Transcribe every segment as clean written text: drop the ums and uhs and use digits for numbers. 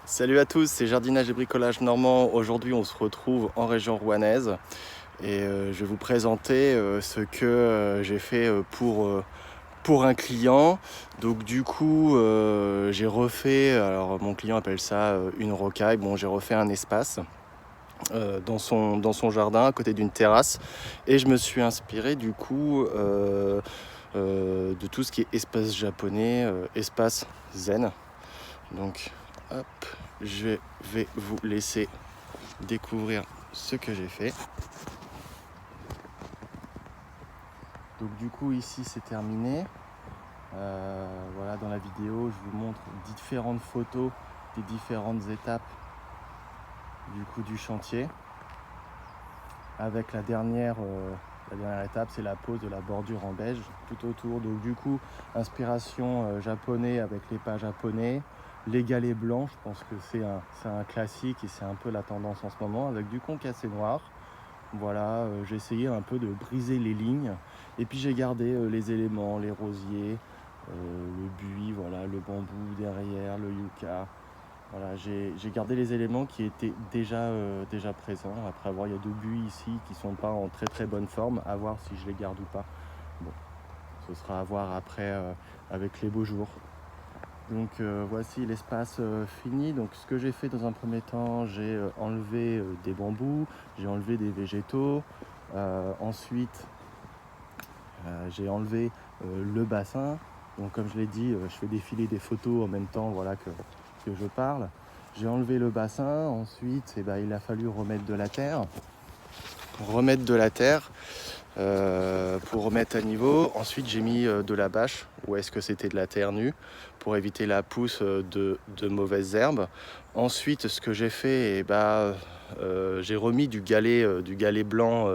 Salut à tous, c'est Jardinage et Bricolage Normand. Aujourd'hui, on se retrouve en région rouennaise et je vais vous présenter ce que j'ai fait pour un client. Donc du coup, j'ai refait, alors mon client appelle ça une rocaille. Bon, j'ai refait un espace dans son jardin à côté d'une terrasse et je me suis inspiré du coup de tout ce qui est espace japonais, espace zen. Donc hop, je vais vous laisser découvrir ce que j'ai fait. Donc du coup ici c'est terminé. Voilà, dans la vidéo je vous montre différentes photos des différentes étapes du chantier. Avec la dernière étape, c'est la pose de la bordure en beige tout autour. Donc du coup inspiration japonais avec les pas japonais. Les galets blancs, je pense que c'est un classique et c'est un peu la tendance en ce moment, avec du concassé noir. Voilà, j'ai essayé un peu de briser les lignes et puis j'ai gardé les éléments, les rosiers, le buis, voilà, le bambou derrière, le yucca. Voilà, j'ai gardé les éléments qui étaient déjà présents. Après avoir, il y a deux buis ici qui sont pas en très très bonne forme, à voir si je les garde ou pas. Bon, ce sera à voir après avec les beaux jours. Donc voici l'espace fini. Donc ce que j'ai fait dans un premier temps, j'ai enlevé des bambous, j'ai enlevé des végétaux. Ensuite, j'ai enlevé le bassin. Donc comme je l'ai dit, je fais défiler des photos en même temps, voilà, que je parle. J'ai enlevé le bassin. Ensuite, il a fallu remettre de la terre. Pour remettre à niveau. Ensuite j'ai mis de la bâche, ou est-ce que c'était de la terre nue, pour éviter la pousse de mauvaises herbes. Ensuite ce que j'ai fait, j'ai remis du galet blanc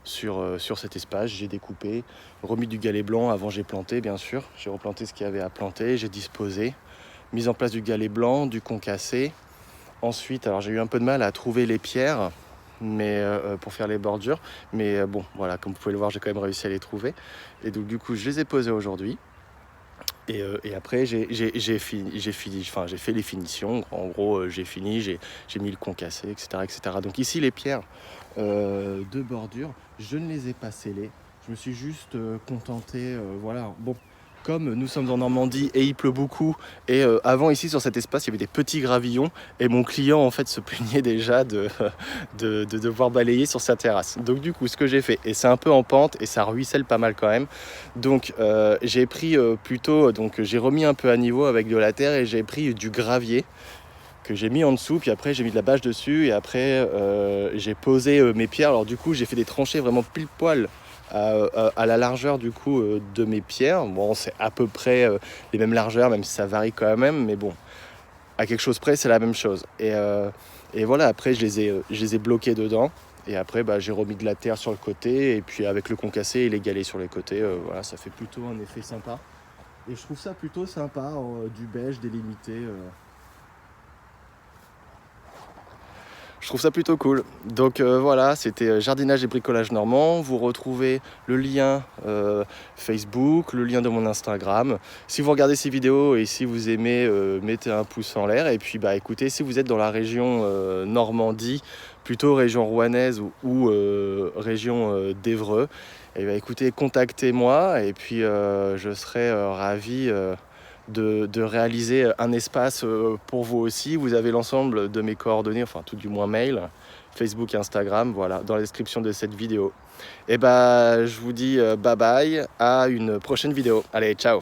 sur cet espace. J'ai découpé, remis du galet blanc. Avant j'ai planté, bien sûr, j'ai replanté ce qu'il y avait à planter, j'ai disposé, mise en place du galet blanc, du concassé. Ensuite, alors j'ai eu un peu de mal à trouver les pierres, mais pour faire les bordures, mais bon, voilà, comme vous pouvez le voir, j'ai quand même réussi à les trouver. Et donc du coup, je les ai posées aujourd'hui. Et après, j'ai fait les finitions. En gros, j'ai fini, j'ai mis le concassé, etc., etc. Donc ici, les pierres de bordure, je ne les ai pas scellées. Je me suis juste contenté, voilà. Bon, comme nous sommes en Normandie et il pleut beaucoup, et avant ici sur cet espace, il y avait des petits gravillons, et mon client en fait se plaignait déjà de devoir balayer sur sa terrasse. Donc du coup, ce que j'ai fait, et c'est un peu en pente et ça ruisselle pas mal quand même, donc j'ai pris donc j'ai remis un peu à niveau avec de la terre et j'ai pris du gravier que j'ai mis en dessous, puis après j'ai mis de la bâche dessus et après j'ai posé mes pierres. Alors du coup j'ai fait des tranchées vraiment pile poil à la largeur du coup de mes pierres. Bon, c'est à peu près les mêmes largeurs, même si ça varie quand même, mais bon, à quelque chose près c'est la même chose. Et voilà, après je les ai bloqués dedans. Et après, j'ai remis de la terre sur le côté, et puis avec le concassé et les galets sur les côtés, voilà, ça fait plutôt un effet sympa. Et je trouve ça plutôt sympa, du beige délimité. Je trouve ça plutôt cool. Donc voilà, c'était Jardinage et Bricolage Normand. Vous retrouvez le lien Facebook, le lien de mon Instagram. Si vous regardez ces vidéos et si vous aimez, mettez un pouce en l'air. Et puis écoutez, si vous êtes dans la région Normandie, plutôt région rouennaise ou région d'Évreux, écoutez, contactez-moi et puis je serai ravi de réaliser un espace pour vous aussi. Vous avez l'ensemble de mes coordonnées, enfin tout du moins mail, Facebook, Instagram, voilà, dans la description de cette vidéo. Et je vous dis bye bye, à une prochaine vidéo. Allez, ciao!